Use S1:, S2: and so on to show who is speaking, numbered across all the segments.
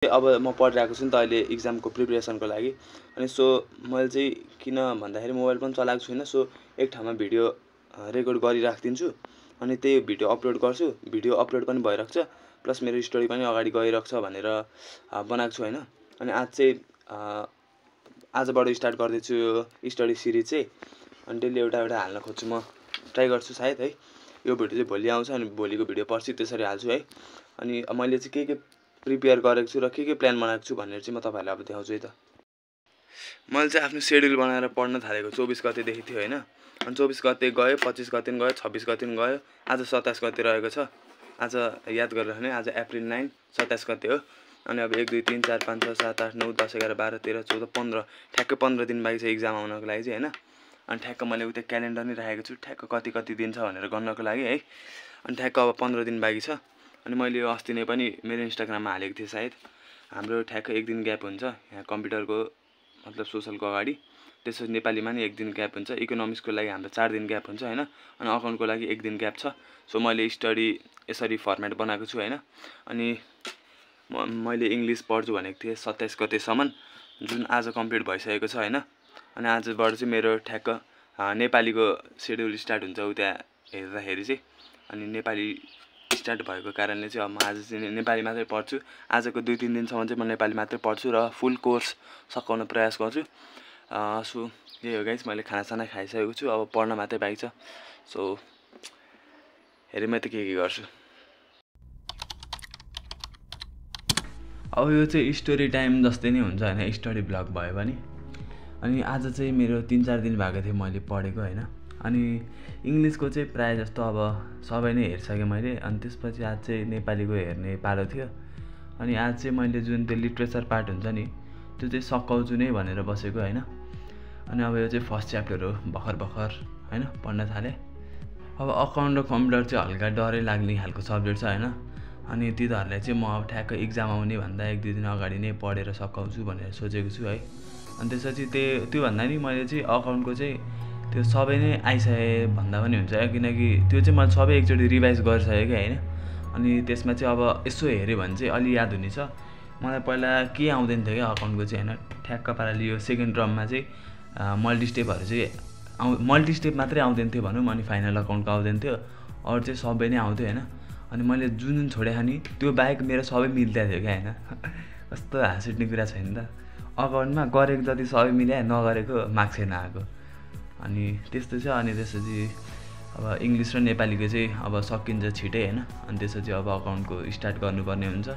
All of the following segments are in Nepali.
S1: अब म पढिरहेको छु नि त अहिले एक्जामको प्रिपरेसनको लागि। अनि सो मैले चाहिँ किन भन्दाखेरि मोबाइल पनि चलाएको छुइनँ, सो एक ठाउँमा भिडियो रेकर्ड गरिराखिदिन्छु अनि त्यही भिडियो अपलोड गर्छु। भिडियो अपलोड पनि भइरहेको छ, प्लस मेरो स्टोरी पनि अगाडि गइरहेको छ भनेर बनाएको छु होइन। अनि आज चाहिँ आजबाट स्टार्ट गर्दैछु यो स्टडी सिरिज चाहिँ। अनि डेली एउटा एउटा हाल्न खोज्छु, म ट्राई गर्छु सायद है। यो भिडियो चाहिँ भोलि आउँछ अनि भोलिको भिडियो पर्सि त्यसरी हाल्छु है। अनि मैले चाहिँ के प्रिपेयर गरेको छु र के प्लान बनाएको छु भनेर चाहिँ म तपाईँहरूलाई अब देखाउँछु है त। मैले चाहिँ आफ्नो सेड्युल बनाएर पढ्न थालेको 24 गतेदेखि थियो होइन। अनि 24 गते गयो, 25 गते गयो, 26 गते गयो, आज 27 गते रहेको छ। आज याद गरेर भने आज अप्रिल 9 27 गते हो। अनि अब 1 2 3 4 5 6 7 8 9 10 11 12 13 14 15 ठ्याक्कै 15 दिन बाँकी छ एक्जाम आउनको लागि चाहिँ होइन। अनि ठ्याक्क मैले उता क्यालेन्डर नै राखेको छु ठ्याक्क कति दिन छ भनेर गर्नको लागि है। अनि ठ्याक्क अब 15 दिन बाँकी छ। अनि मैले अस्ति नै पनि मेरो इन्स्टाग्राममा हालेको थिएँ सायद, हाम्रो ठ्याक्क 1 दिन ग्याप हुन्छ यहाँ कम्प्युटरको मतलब सोसलको अगाडि। त्यसपछि नेपालीमा नि 1 दिन ग्याप हुन्छ, इकोनोमिक्सको लागि हाम्रो 4 दिन ग्याप हुन्छ होइन। अनि अकाउन्टको लागि 1 दिन ग्याप छ। सो मैले स्टडी यसरी फर्मेट बनाएको छु होइन। अनि मैले इङ्ग्लिस पढ्छु भनेको थिएँ 27 गतेसम्म, जुन आज कम्प्लिट भइसकेको छ होइन। अनि आजबाट चाहिँ मेरो ठ्याक्क नेपालीको सेड्युल स्टार्ट हुन्छ उता हेर्दाखेरि चाहिँ। अनि नेपाली स्टार्ट भएको कारणले चाहिँ अब म आज चाहिँ नेपाली मात्रै पढ्छु। आजको 2-3 दिनसम्म चाहिँ म नेपाली मात्रै पढ्छु र फुल कोर्स सकाउन प्रयास गर्छु। सो यही हो गाइस, मैले खानासाना खाइसकेको छु, अब पढ्न मात्रै बाँकी छ। सो हेरेँ म त के गर्छु। अब यो चाहिँ स्टोरी टाइम जस्तै नै हुन्छ होइन, स्टडी ब्लग भयो भने। अनि आज चाहिँ मेरो 3-4 दिन भएको थियो मैले पढेको होइन। अनि इङ्ग्लिसको चाहिँ प्रायः जस्तो अब सबै नै हेरिसकेँ मैले। अनि त्यसपछि आज चाहिँ नेपालीको हेर्ने पालो थियो। अनि आज चाहिँ मैले जुन त्यो लिट्रेचर पार्ट हुन्छ नि त्यो चाहिँ सकाउँछु नै भनेर बसेको होइन। अनि अब यो चाहिँ फर्स्ट च्याप्टर हो, भर्खर होइन पढ्न थालेँ। अब अकाउन्ट र कम्प्युटर चाहिँ हल्का डरै लाग्ने खालको सब्जेक्ट छ होइन। अनि तिनीहरूलाई चाहिँ म अब ठ्याक्क एक्जाम आउने भन्दा 1-2 दिन अगाडि नै पढेर सकाउँछु भनेर सोचेको छु है। अनि त्यसपछि त्यो भन्दा नि मैले चाहिँ अकाउन्टको चाहिँ त्यो सबै नै आइसके भन्दा पनि हुन्छ, किनकि त्यो चाहिँ मैले सबै एकचोटि रिभाइज गरिसकेँ होइन। अनि त्यसमा चाहिँ अब यसो हेऱ्यो भने चाहिँ अलि याद हुनेछ। मलाई पहिला के आउँदैन थियो क्या अकाउन्टको चाहिँ होइन, ठ्याक्क पाराले यो सेकेन्ड टर्ममा चाहिँ मल्टिस्टेपहरू चाहिँ मल्टिस्टेप मात्रै आउँदैन थियो भनौँ। अनि फाइनल अकाउन्टको आउँदैन थियो, अरू चाहिँ सबै नै आउँथ्यो होइन। अनि मैले जुन छोडेँ नि त्यो बाहेक मेरो सबै मिल्दै थियो क्या होइन। कस्तो हाँस उठ्ने कुरा छैन त, अकाउन्टमा गरेको जति सबै मिलाए, नगरेको मार्क्स छैन आएको। अनि त्यस्तो छ। अनि त्यसपछि अब इङ्ग्लिस र नेपालीको चाहिँ अब सकिन्छ छिटै होइन। अनि त्यसपछि अब अकाउन्टको स्टार्ट गर्नुपर्ने हुन्छ।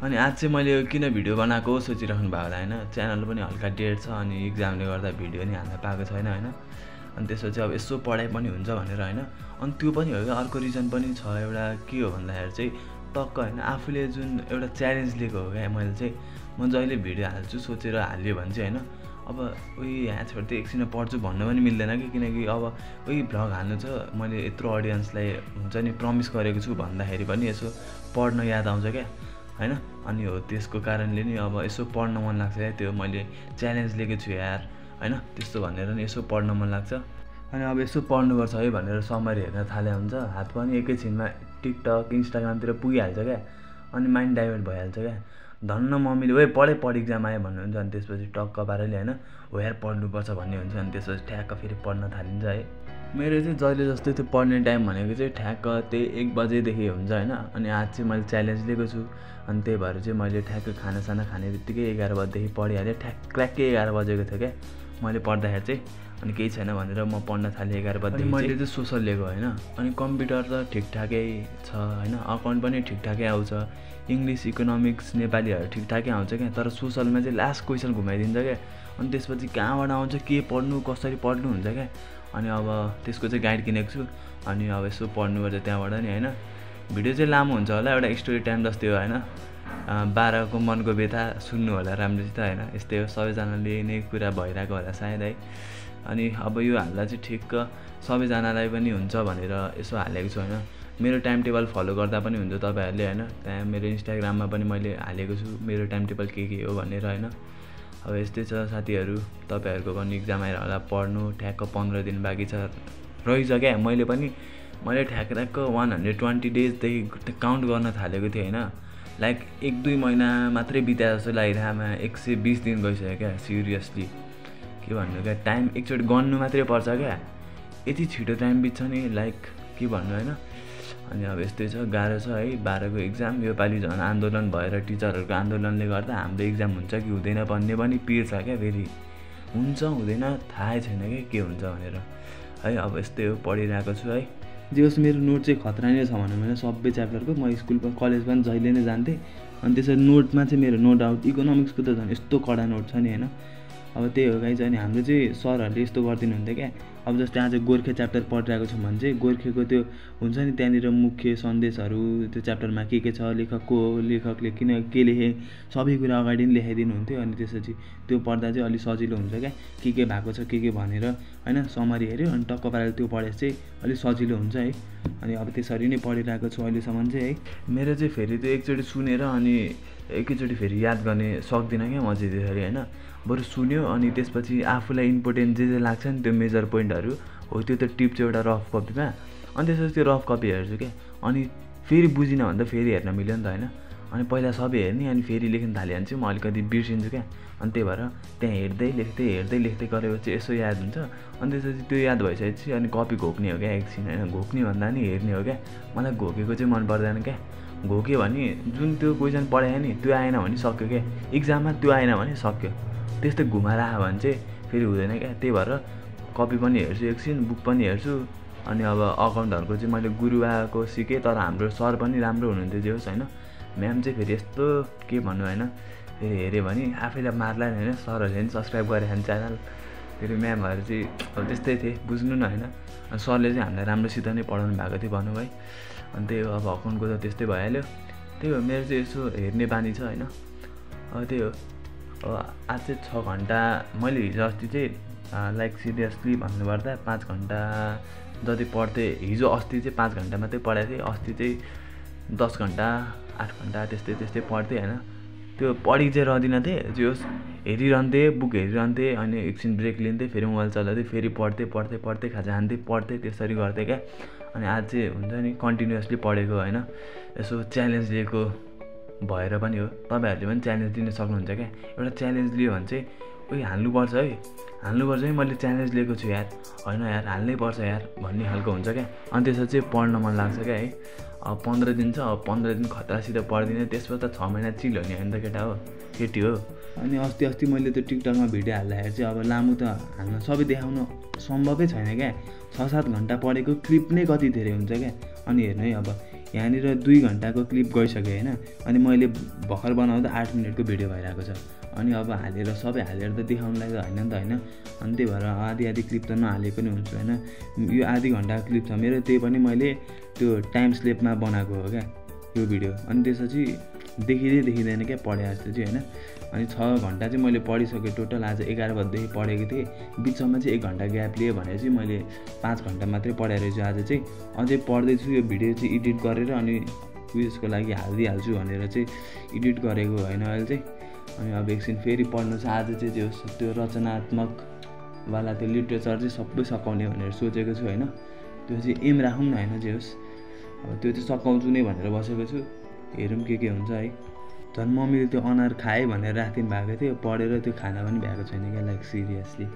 S1: अनि आज चाहिँ मैले किन भिडियो बनाएको सोचिराख्नु भएको होला होइन, च्यानल पनि हल्का डेड छ अनि एक्जामले गर्दा भिडियो नि हाल्न पाएको छैन होइन। अनि त्यसपछि अब यसो पढाइ पनि हुन्छ भनेर होइन। अनि त्यो पनि हो क्या, अर्को रिजन पनि छ एउटा, के हो भन्दाखेरि चाहिँ टक्क होइन आफूले जुन एउटा च्यालेन्ज लिएको हो क्या मैले चाहिँ। म जहिले भिडियो हाल्छु सोचेर हाल्यो भने चाहिँ होइन, अब उही यहाँ छोड्दै एकछिन पढ्छु भन्न पनि मिल्दैन कि, किनकि अब उही भ्लग हाल्नु छ, मैले यत्रो अडियन्सलाई हुन्छ नि प्रमिस गरेको छु भन्दाखेरि पनि यसो पढ्न याद आउँछ क्या होइन। अनि हो त्यसको कारणले नि अब यसो पढ्न मन लाग्छ क्या, त्यो मैले च्यालेन्ज लिएको छु यार होइन, त्यस्तो भनेर नि यसो पढ्न मन लाग्छ। अनि अब यसो पढ्नुपर्छ है भनेर समरी हेर्न थाले हुन्छ, हात पनि एकैछिनमा टिकटक इन्स्टाग्रामतिर पुगिहाल्छ क्या। अनि माइन्ड डाइभर्ट भइहाल्छ क्या। धन्न मम्मीले ओए पढ एक्जाम आयो भन्नुहुन्छ। अनि त्यसपछि टक्क पाराले होइन हो यार पढ्नुपर्छ भन्ने हुन्छ। अनि त्यसपछि ठ्याक्क फेरि पढ्न थालिन्छ है। मेरो चाहिँ जहिले जस्तै त्यो पढ्ने टाइम भनेको चाहिँ ठ्याक्क त्यही 1 बजेदेखि हुन्छ होइन। अनि आज चाहिँ मैले च्यालेन्ज लिएको छु। अनि त्यही भएर चाहिँ मैले ठ्याक्क खानासाना खाने बित्तिकै 11 बजेदेखि पढिहालेँ। क्र्याक्कै 11 बजेको थियो क्या मैले पढ्दाखेरि चाहिँ। अनि केही छैन भनेर म पढ्न थालेँ 11 बजेदेखि। मैले चाहिँ सोसल लिएको होइन। अनि कम्प्युटर त ठिकठाकै छ होइन, अकाउन्ट पनि ठिकठाकै आउँछ, इङ्ग्लिस इकोनोमिक्स नेपालीहरू ठिकठाकै आउँछ क्या। तर सोसलमा चाहिँ लास्ट क्वेसन घुमाइदिन्छ क्या। अनि त्यसपछि कहाँबाट आउँछ, के पढ्नु, कसरी पढ्नु हुन्छ क्या। अनि अब त्यसको चाहिँ गाइड किनेको छु। अनि अब यसो पढ्नुपर्छ त्यहाँबाट नि होइन। भिडियो चाहिँ लामो हुन्छ होला, एउटा स्टोरी टाइम जस्तै हो होइन। 12को मनको व्यथा सुन्नु होला राम्रोसित होइन। यस्तै हो, सबैजनाले नै कुरा भइरहेको होला सायद है। अनि अब यो हाल्दा चाहिँ ठिक्क सबैजनालाई पनि हुन्छ भनेर यसो हालेको छु होइन। मेरो टाइम टेबल फलो गर्दा पनि हुन्छ तपाईँहरूले होइन। त्यहाँ मेरो इन्स्टाग्राममा पनि मैले हालेको छु मेरो टाइम टेबल के हो भनेर होइन। अब यस्तै छ साथीहरू, तपाईँहरूको पनि एक्जाम आएर होला, पढ्नु ठ्याक्क 15 दिन बाँकी छ रहेछ क्या। मैले ठ्याक्क 120 डेजदेखि काउन्ट गर्न थालेको थिएँ होइन। लाइक 1-2 महिना मात्रै बिताए जस्तो लागिरहेको आमा 120 दिन गइसक्यो क्या सिरियसली के भन्नु क्या टाइम एकचोटि गर्नु मात्रै पर्छ क्या यति छिटो टाइम बित्छ नि लाइक के भन्नु होइन अनि अब यस्तै छ गाह्रो छ है 12को एक्जाम योपालि झन् आन्दोलन भएर टिचरहरूको आन्दोलनले गर्दा हाम्रो एक्जाम हुन्छ कि हुँदैन भन्ने पनि पिर छ क्या फेरि हुन्छ हुँदैन थाहै छैन के हुन्छ भनेर है अब यस्तै हो पढिरहेको छु है जे होस् मेरो नोट चाहिँ खतरा नै छ भनौँ होइन सबै च्याप्टरको म स्कुलमा कलेजमा पनि जहिले नै जान्थेँ अनि त्यसरी नोटमा चाहिँ मेरो नो डाउट इकोनोमिक्सको त झन् यस्तो कडा नोट छ नि होइन अब त्यही हो गाइज अनि हाम्रो चाहिँ सरहरूले यस्तो गरिदिनु हुन्थ्यो क्या अब जस्तै आज गोर्खे च्याप्टर पढिरहेको छु भने चाहिँ गोर्खेको त्यो हुन्छ नि त्यहाँनिर मुख्य सन्देशहरू त्यो च्याप्टरमा के छ लेखक को हो लेखकले किन के लेखे सबै कुरा अगाडि नै लेखाइदिनु हुन्थ्यो अनि त्यसपछि त्यो पढ्दा चाहिँ अलिक सजिलो हुन्छ क्या के भएको छ के भनेर होइन समरी हेऱ्यो अनि टक्क पारेर त्यो पढे चाहिँ अलिक सजिलो हुन्छ है अनि अब त्यसरी नै पढिरहेको छु अहिलेसम्म चाहिँ है मेरो चाहिँ फेरि त्यो एकचोटि सुनेर अनि एकैचोटि फेरि याद गर्ने सक्दिनँ क्या म चाहिँ त्यसरी होइन बरु सुन्यो अनि त्यसपछि आफूलाई इम्पोर्टेन्ट जे लाग्छ नि त्यो मेजर पोइन्टहरू हो त्यो त टिप्छु एउटा रफ कपीमा अनि त्यसपछि त्यो रफ कपी हेर्छु क्या अनि फेरि बुझिनँ भने त फेरि हेर्न मिल्यो नि त होइन अनि पहिला सबै हेर्ने अनि फेरि लेख्न थाल्यो भने चाहिँ म अलिकति बिर्सिन्छु क्या अनि त्यही भएर त्यहाँ हेर्दै लेख्दै गरेपछि यसो याद हुन्छ अनि त्यसपछि त्यो याद भइसकेपछि अनि कपी घोक्ने हो क्या एकछिन होइन घोक्ने भन्दा नि हेर्ने हो क्या मलाई घोकेको चाहिँ मन पर्दैन क्या घोक्यो भने जुन त्यो क्वेसन पढायो नि त्यो आएन भने सक्यो क्या एक्जाममा त्यो आएन भने सक्यो त्यस्तै घुमाएर आयो भने चाहिँ फेरि हुँदैन क्या त्यही भएर कपी पनि हेर्छु एकछिन बुक पनि हेर्छु अनि अब अकाउन्टहरूको चाहिँ मैले गुरुआको सिकेँ तर हाम्रो सर पनि राम्रो हुनुहुन्थ्यो जे होस् होइन म्याम चाहिँ फेरि यस्तो के भन्नु होइन फेरि हेऱ्यो भने आफैलाई मार्ला नि होइन सरहरूले पनि सब्सक्राइब गरेर खाने च्यानल फेरि म्यामहरू चाहिँ अब त्यस्तै थिए बुझ्नु न होइन अनि सरले चाहिँ हामीलाई राम्रोसित नै पढाउनु भएको थियो भनौँ है अनि त्यही हो अब अकाउन्टको त त्यस्तै भइहाल्यो त्यही हो मेरो चाहिँ यसो हेर्ने बानी छ होइन अब त्यही हो अब आज चाहिँ 6 घन्टा मैले हिजो अस्ति चाहिँ लाइक सिरियसली भन्नुपर्दा 5 घन्टा जति पढ्थेँ हिजो अस्ति चाहिँ 5 घन्टा मात्रै पढाएको थिएँ अस्ति चाहिँ 10 घन्टा 8 घन्टा त्यस्तै पढ्थेँ होइन त्यो पढि चाहिँ रहँदिनँ थिएँ जे होस् हेरिरहन्थेँ बुक हेरिरहन्थेँ अनि एकछिन ब्रेक लिन्थेँ फेरि मोबाइल चलाउँथेँ फेरि पढ्थेँ खाजा खान्थेँ पढ्थेँ त्यसरी गर्थेँ क्या अनि आज चाहिँ हुन्छ नि कन्टिन्युसली पढेको होइन यसो च्यालेन्ज लिएको भएर पनि हो तपाईँहरूले पनि च्यालेन्ज लिन सक्नुहुन्छ क्या एउटा च्यालेन्ज लियो भने चाहिँ उयो हाल्नुपर्छ है मैले च्यालेन्ज लिएको छु यार होइन यार हाल्नै पर्छ यार भन्ने खालको हुन्छ क्या अनि त्यसपछि चाहिँ पढ्न मन लाग्छ क्या है अब 15 दिन छ अब 15 दिन खतरासित पढ्दिनँ त्यसपछि त 6 महिना चिल हो नि होइन त केटा हो केटी हो अनि अस्ति मैले त्यो टिकटकमा भिडियो हाल्दाखेरि चाहिँ अब लामो त हाल्न सबै देखाउन सम्भवै छैन क्या 6-7 घन्टा पढेको क्लिप नै कति धेरै हुन्छ क्या अनि हेर्नु है अब यहाँनिर 2 घन्टाको क्लिप गइसक्यो होइन अनि मैले भर्खर बनाउँदा 8 मिनटको भिडियो भइरहेको छ अनि अब सबै हालेर त देखाउनुलाई त होइन नि त होइन अनि त्यही भएर आधी क्लिप त नहाले पनि हुन्छ होइन यो आधी घन्टाको क्लिप छ मेरो त्यही पनि मैले त्यो टाइम स्लेपमा बनाएको हो क्या यो भिडियो अनि त्यसपछि देखिँदैन क्या पढे जस्तो चाहिँ होइन अनि 6 घन्टा चाहिँ मैले पढिसकेँ टोटल आज 11 बजेदेखि पढेको थिएँ बिचमा चाहिँ 1 घन्टा ग्याप लिएँ भने चाहिँ मैले 5 घन्टा मात्रै पढाएर रहेछु आज चाहिँ अझै पढ्दैछु यो भिडियो चाहिँ एडिट गरेर अनि उयसको लागि हालिदिइहाल्छु भनेर चाहिँ एडिट गरेको होइन अहिले चाहिँ अनि अब एकछिन फेरि पढ्नु छ आज चाहिँ त्यो रचनात्मकवाला त्यो लिट्रेचर चाहिँ सबै सकाउने भनेर सोचेको छु होइन त्यो चाहिँ एम राखौँ न होइन जे होस् अब त्यो चाहिँ सकाउँछु नै भनेर बसेको छु हेरौँ के हुन्छ है झन् मम्मीले त्यो अनार खाएँ भनेर राखिदिनु भएको थियो पढेर त्यो खाना पनि भ्याएको छैन क्या लाइक सिरियसली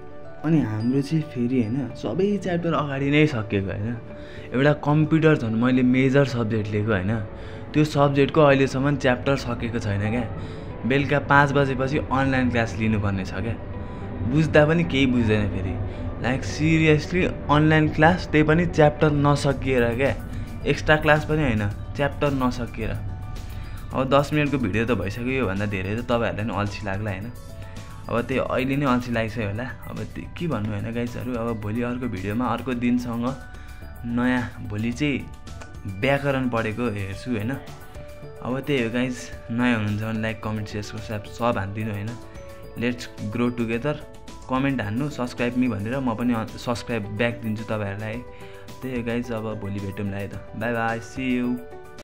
S1: अनि हाम्रो चाहिँ फेरि होइन सबै च्याप्टर अगाडि नै सकिएको होइन एउटा कम्प्युटर झन् मैले मेजर सब्जेक्ट लिएको होइन त्यो सब्जेक्टको अहिलेसम्म च्याप्टर सकेको छैन क्या बेलुका 5 बजेपछि अनलाइन क्लास लिनुपर्ने छ क्या बुझ्दा पनि केही बुझ्दैन फेरि लाइक सिरियसली अनलाइन क्लास त्यही पनि च्याप्टर नसकिएर क्या एक्स्ट्रा क्लास पनि होइन च्याप्टर नसकिएर अब 10 मिनटको भिडियो त भइसक्यो योभन्दा धेरै त तपाईँहरूलाई पनि अल्छी लाग्ला होइन अब त्यही अहिले नै अल्छी लागिसक्यो होला अब के भन्नु होइन गाइजहरू अब भोलि अर्को भिडियोमा अर्को दिनसँग नयाँ भोलि चाहिँ व्याकरण पढेको हेर्छु होइन अब त्यही हो गाइज नयाँ हुनुहुन्छ भने लाइक कमेन्ट सेयर सब हानिदिनु होइन लेट्स ग्रो टुगेदर कमेन्ट हान्नु सब्सक्राइब मी भनेर म पनि सब्सक्राइब ब्याक दिन्छु तपाईँहरूलाई त्यही हो गाइज अब भोलि भेटौँला है त बाई सी यू